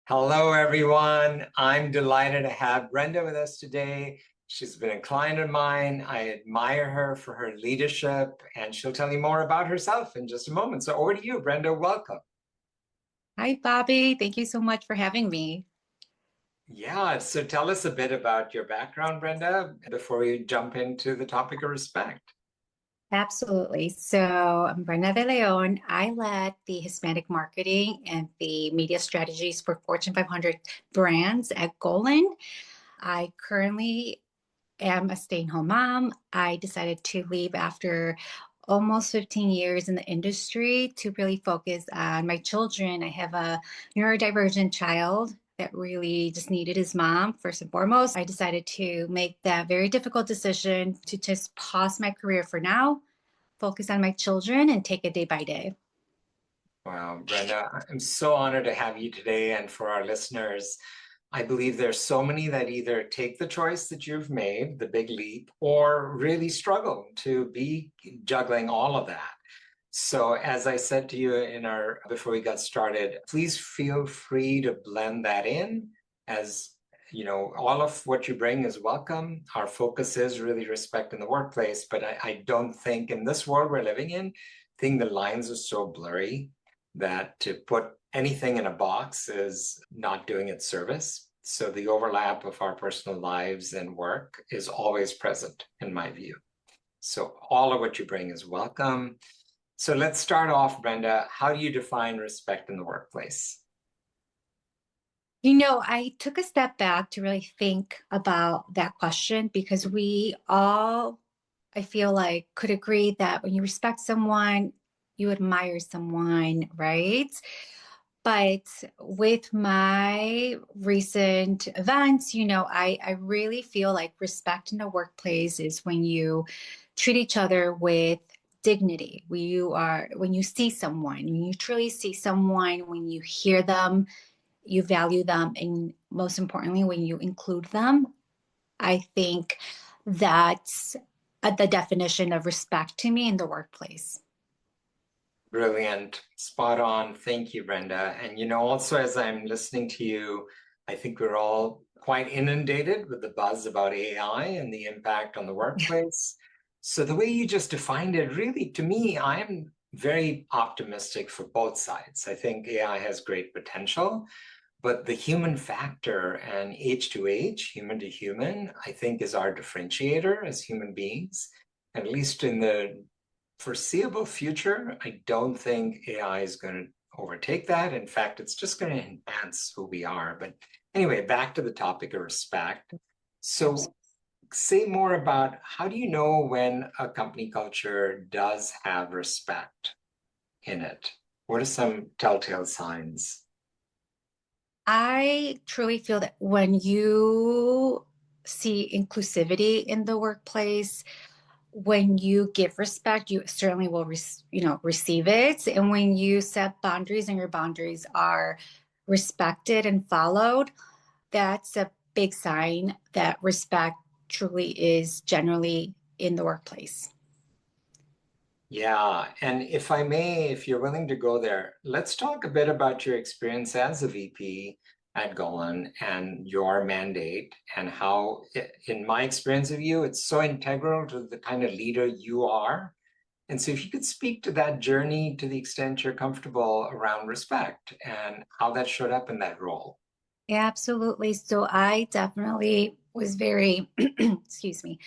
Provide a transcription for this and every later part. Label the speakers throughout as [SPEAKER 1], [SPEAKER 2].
[SPEAKER 1] Hello, everyone. I'm delighted to have Brenda with us today. She's been a client of mine. I admire her for her leadership, and she'll tell you more about herself in just a moment. So, over to you, Brenda. Welcome.
[SPEAKER 2] Hi, Bobby. Thank you so much for having me.
[SPEAKER 1] Yeah, so tell us a bit about your background, Brenda, before we jump into the topic of respect.
[SPEAKER 2] Absolutely. So I'm Brenda DeLeon. I led the Hispanic marketing and the media strategies for Fortune 500 brands at Golan. I currently am a stay-at-home mom. I decided to leave after almost 15 years in the industry to really focus on my children. I have a neurodivergent child that really just needed his mom first and foremost. I decided to make that very difficult decision to just pause my career for now, focus on my children, and take it day by day.
[SPEAKER 1] Wow, Brenda, I'm so honored to have you today. And for our listeners, I believe there's so many that either take the choice that you've made, the big leap, or really struggle to be juggling all of that. So, as I said to you in our before we got started, please feel free to blend that in. As you know, all of what you bring is welcome. Our focus is really respect in the workplace, but I don't think in this world we're living in, I think the lines are so blurry that to put anything in a box is not doing it service. So the overlap of our personal lives and work is always present, in my view. So all of what you bring is welcome. So let's start off, Brenda. How do you define respect in the workplace?
[SPEAKER 2] I took a step back to really think about that question because we all, I feel like, could agree that when you respect someone, you admire someone, right? But with my recent events, I really feel like respect in the workplace is when you treat each other with dignity. When you see someone, when you truly see someone, when you hear them, you value them, and most importantly, when you include them. I think that's the definition of respect to me in the workplace.
[SPEAKER 1] Brilliant. Spot on. Thank you, Brenda. And also as I'm listening to you, I think we're all quite inundated with the buzz about AI and the impact on the workplace. So the way you just defined it, really, to me, I'm very optimistic for both sides. I think AI has great potential, but the human factor and age to age, human to human, I think is our differentiator as human beings. At least in the foreseeable future, I don't think AI is going to overtake that. In fact, it's just going to enhance who we are. But anyway, back to the topic of respect. So, say more about how do you know when a company culture does have respect in it? What are some telltale signs?
[SPEAKER 2] I truly feel that when you see inclusivity in the workplace, when you give respect, you certainly will, receive it. And when you set boundaries and your boundaries are respected and followed, that's a big sign that respect truly is generally in the workplace.
[SPEAKER 1] Yeah, and if I may, if you're willing to go there, let's talk a bit about your experience as a VP at Golan and your mandate and how, in my experience of you, it's so integral to the kind of leader you are. And so if you could speak to that journey to the extent you're comfortable around respect and how that showed up in that role.
[SPEAKER 2] Absolutely. So I definitely was very, excuse me,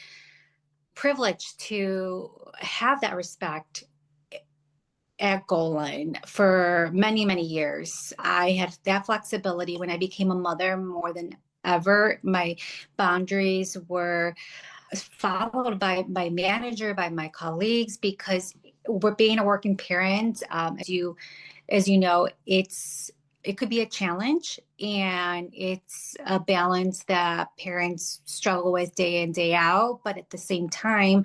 [SPEAKER 2] privileged to have that respect at Golan for many, many years. I had that flexibility when I became a mother more than ever. My boundaries were followed by my manager, by my colleagues, because we're being a working parent. As you know, it could be a challenge, and it's a balance that parents struggle with day in, day out. But at the same time,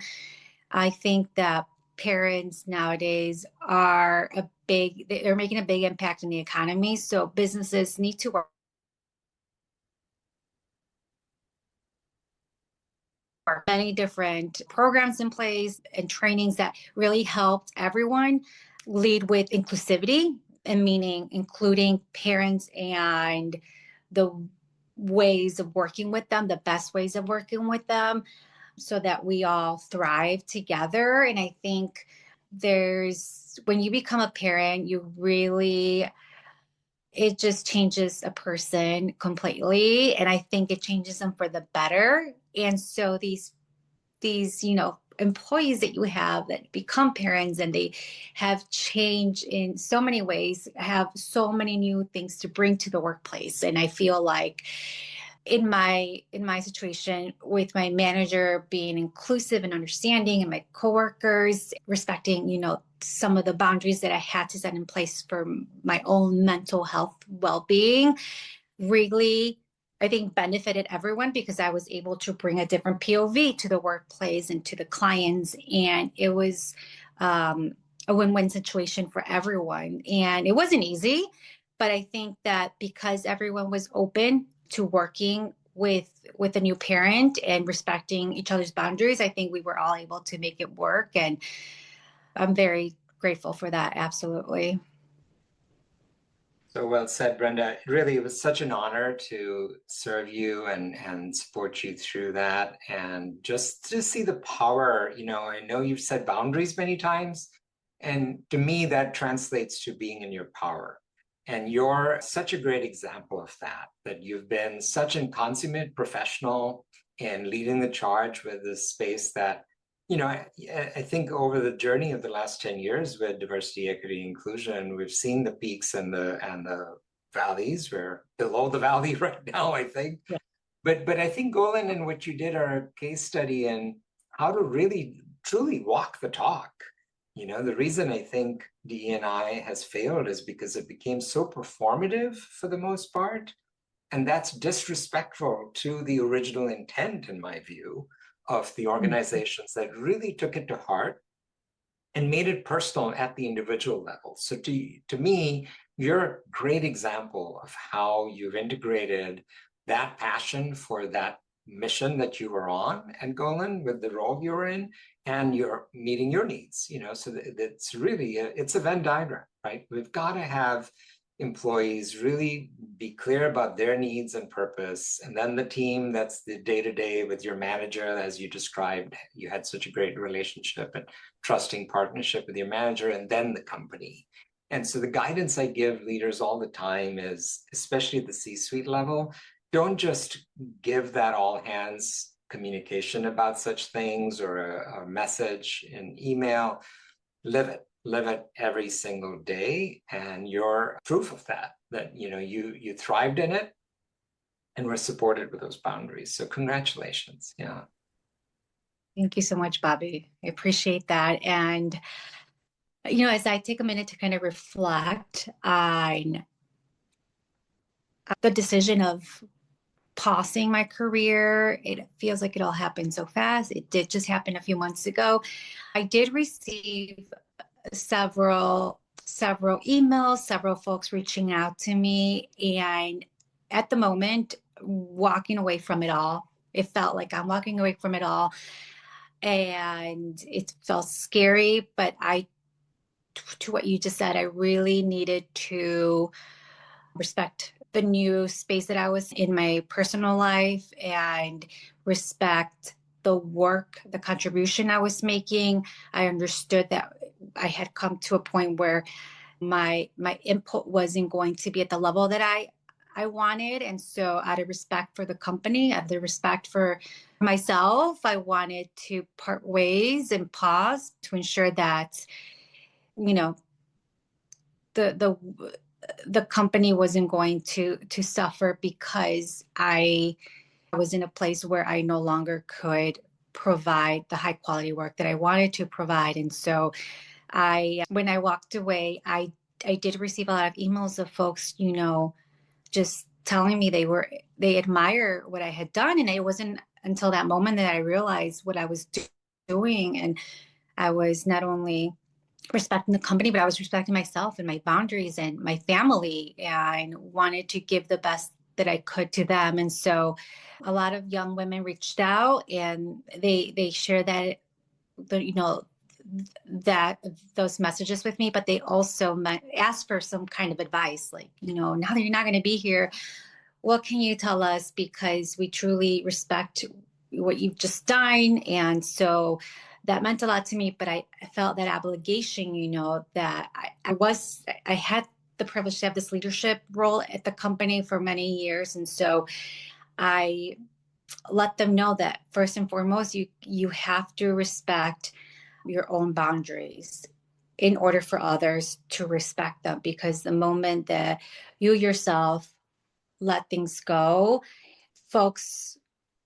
[SPEAKER 2] I think that parents nowadays they're making a big impact in the economy. So businesses need to work many different programs in place and trainings that really helped everyone lead with inclusivity. and meaning including parents and the ways of working with them, the best ways of working with them, so that we all thrive together. And I think when you become a parent, it just changes a person completely. And I think it changes them for the better. And so these, employees that you have that become parents and they have changed in so many ways, have so many new things to bring to the workplace. And I feel like in my situation, with my manager being inclusive and understanding, and my coworkers respecting, some of the boundaries that I had to set in place for my own mental health well-being, really, I think, benefited everyone, because I was able to bring a different POV to the workplace and to the clients. And it was a win-win situation for everyone. And it wasn't easy, but I think that because everyone was open to working with a new parent and respecting each other's boundaries, I think we were all able to make it work. And I'm very grateful for that. Absolutely.
[SPEAKER 1] So well said, Brenda. Really, it was such an honor to serve you and support you through that. And just to see the power, I know you've said boundaries many times. And to me, that translates to being in your power. And you're such a great example of that you've been such a consummate professional in leading the charge with this space that, I think over the journey of the last 10 years with diversity, equity, inclusion, we've seen the peaks and the valleys. We're below the valley right now, I think. Yeah. But I think, Golan, and what you did are a case study in how to really, truly walk the talk. The reason I think DE&I has failed is because it became so performative for the most part. And that's disrespectful to the original intent, in my view, of the organizations that really took it to heart and made it personal at the individual level. So to me, you're a great example of how you've integrated that passion for that mission that you were on, and Golan, with the role you were in, and you're meeting your needs, so it's really, it's a Venn diagram, right? We've got to have employees really be clear about their needs and purpose. And then the team, that's the day-to-day with your manager, as you described, you had such a great relationship and trusting partnership with your manager, and then the company. And so the guidance I give leaders all the time is, especially at the C-suite level, don't just give that all hands communication about such things or a message in email. Live it every single day, and you're proof of that you thrived in it and were supported with those boundaries. So congratulations. Yeah.
[SPEAKER 2] Thank you so much, Bobby. I appreciate that. And as I take a minute to kind of reflect on the decision of pausing my career, it feels like it all happened so fast. It did just happen a few months ago. I did receive several emails, several folks reaching out to me. And at the moment, walking away from it all, it felt like I'm walking away from it all. And it felt scary, but to what you just said, I really needed to respect the new space that I was in my personal life and respect the work, the contribution I was making. I understood that I had come to a point where my input wasn't going to be at the level that I wanted. And so out of respect for the company, out of respect for myself, I wanted to part ways and pause to ensure that, the company wasn't going to suffer because I was in a place where I no longer could provide the high quality work that I wanted to provide. And so when I walked away, I did receive a lot of emails of folks, just telling me they admire what I had done. And it wasn't until that moment that I realized what I was doing. And I was not only respecting the company, but I was respecting myself and my boundaries and my family, and wanted to give the best that I could to them. And so a lot of young women reached out, and they shared that that those messages with me, but they also ask for some kind of advice, like, now that you're not going to be here, what can you tell us? Because we truly respect what you've just done. And so that meant a lot to me, but I felt that obligation, that I had the privilege to have this leadership role at the company for many years. And so I let them know that first and foremost, you have to respect your own boundaries in order for others to respect them. Because the moment that you yourself let things go, folks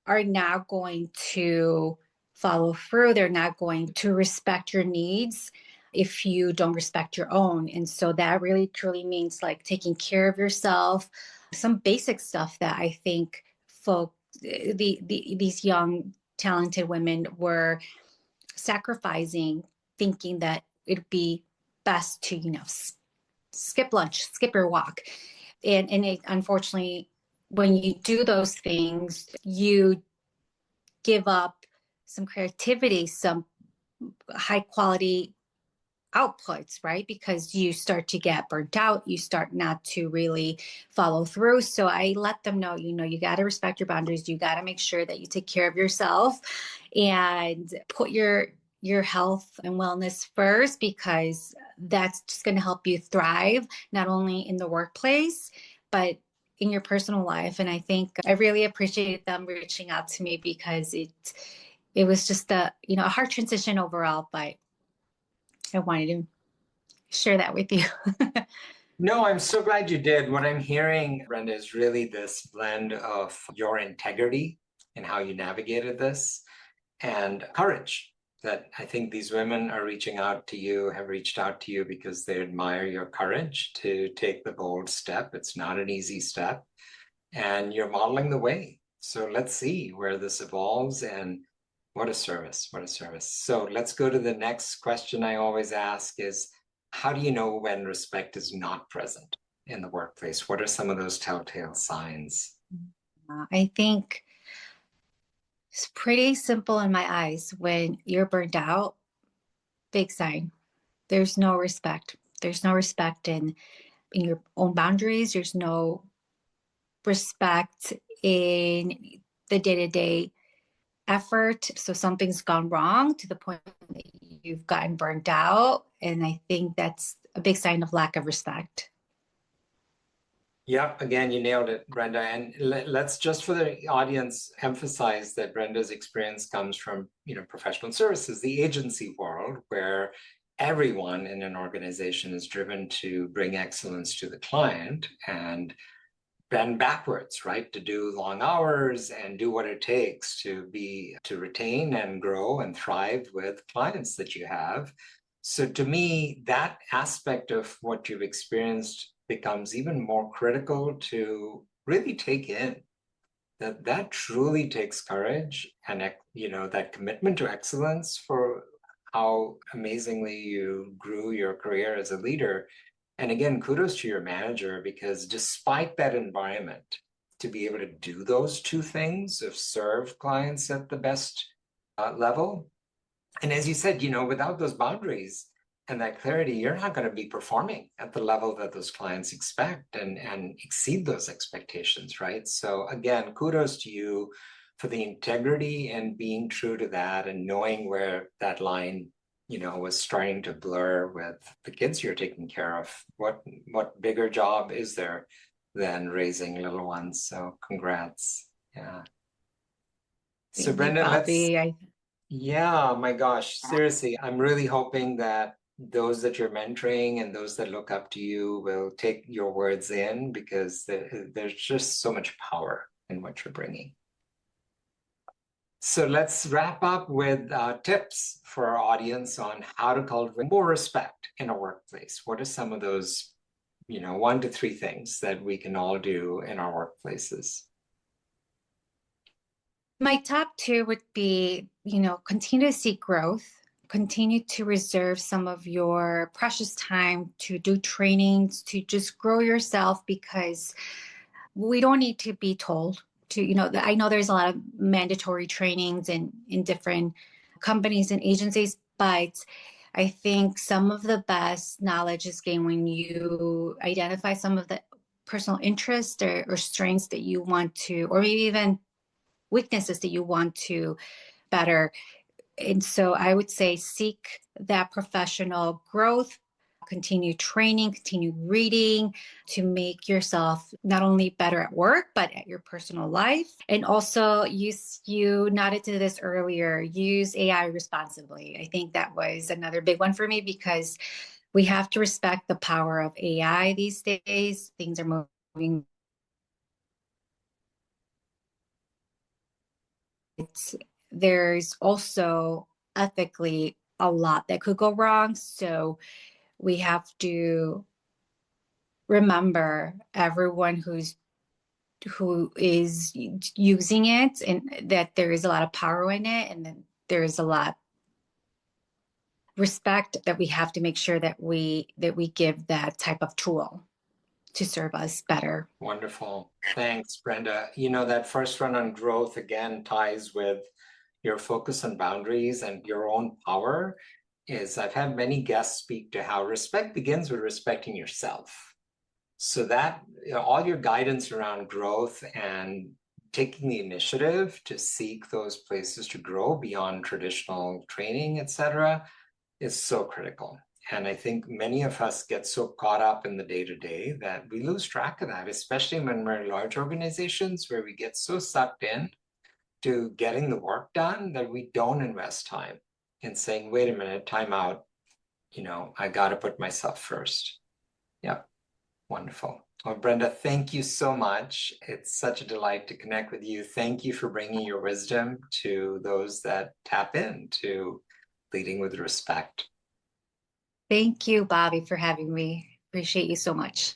[SPEAKER 2] are not going to follow through. They're not going to respect your needs if you don't respect your own. And so that really truly means like taking care of yourself, some basic stuff that I think these young talented women were sacrificing, thinking that it'd be best to skip lunch, skip your walk. And unfortunately, when you do those things, you give up some creativity, some high quality outputs, right? Because you start to get burnt out, you start not to really follow through. So I let them know, you got to respect your boundaries. You got to make sure that you take care of yourself and put your health and wellness first, because that's just going to help you thrive, not only in the workplace, but in your personal life. And I think I really appreciated them reaching out to me, because it was just a hard transition overall, but I wanted to share that with you.
[SPEAKER 1] No, I'm so glad you did. What I'm hearing, Brenda, is really this blend of your integrity and how you navigated this, and courage. That I think these women are reaching out to you, have reached out to you because they admire your courage to take the bold step. It's not an easy step, and you're modeling the way. So let's see where this evolves, and what a service, what a service. So let's go to the next question I always ask is, how do you know when respect is not present in the workplace? What are some of those telltale signs?
[SPEAKER 2] I think it's pretty simple in my eyes. When you're burned out, big sign. There's no respect. There's no respect in your own boundaries. There's no respect in the day-to-day effort. So something's gone wrong to the point that you've gotten burnt out. And I think that's a big sign of lack of respect.
[SPEAKER 1] Yeah, again, you nailed it, Brenda. And let's just for the audience emphasize that Brenda's experience comes from, professional services, the agency world, where everyone in an organization is driven to bring excellence to the client and bend backwards, right? To do long hours and do what it takes to retain and grow and thrive with clients that you have. So to me, that aspect of what you've experienced becomes even more critical to really take in. That truly takes courage and that commitment to excellence for how amazingly you grew your career as a leader. And again, kudos to your manager, because despite that environment, to be able to do those two things of serve clients at the best level. And as you said, without those boundaries and that clarity, you're not going to be performing at the level that those clients expect and exceed those expectations, right? So again, kudos to you for the integrity and being true to that and knowing where that line was starting to blur with the kids you're taking care of. What bigger job is there than raising little ones? So congrats. Yeah. So Brenda, yeah, my gosh, seriously, I'm really hoping that those that you're mentoring and those that look up to you will take your words in, because there's just so much power in what you're bringing. So let's wrap up with tips for our audience on how to cultivate more respect in a workplace. What are some of those, 1 to 3 things that we can all do in our workplaces?
[SPEAKER 2] My top 2 would be, continue to seek growth, continue to reserve some of your precious time to do trainings, to just grow yourself, because we don't need to be told to, I know there's a lot of mandatory trainings in different companies and agencies, But I think some of the best knowledge is gained when you identify some of the personal interests or strengths that you want to, or maybe even weaknesses that you want to better. And so I would say seek that professional growth, continue training, continue reading to make yourself not only better at work, but at your personal life. And also you nodded to this earlier, use AI responsibly. I think that was another big one for me because we have to respect the power of AI these days. Things are moving. There's also ethically a lot that could go wrong. So we have to remember everyone who is using it and that there is a lot of power in it and that there is a lot respect that we have to make sure that we give that type of tool to serve us better.
[SPEAKER 1] Wonderful. Thanks, Brenda. You know, that first run on growth again ties with your focus on boundaries and your own power. Is I've had many guests speak to how respect begins with respecting yourself. So that, you know, all your guidance around growth and taking the initiative to seek those places to grow beyond traditional training, et cetera, is so critical. And I think many of us get so caught up in the day-to-day that we lose track of that, especially when we're in large organizations where we get so sucked in to getting the work done that we don't invest time in saying, wait a minute, time out, you know, I got to put myself first. Yeah, wonderful. Well, Brenda, thank you so much. It's such a delight to connect with you. Thank you for bringing your wisdom to those that tap into leading with respect.
[SPEAKER 2] Thank you, Bobby, for having me. Appreciate you so much.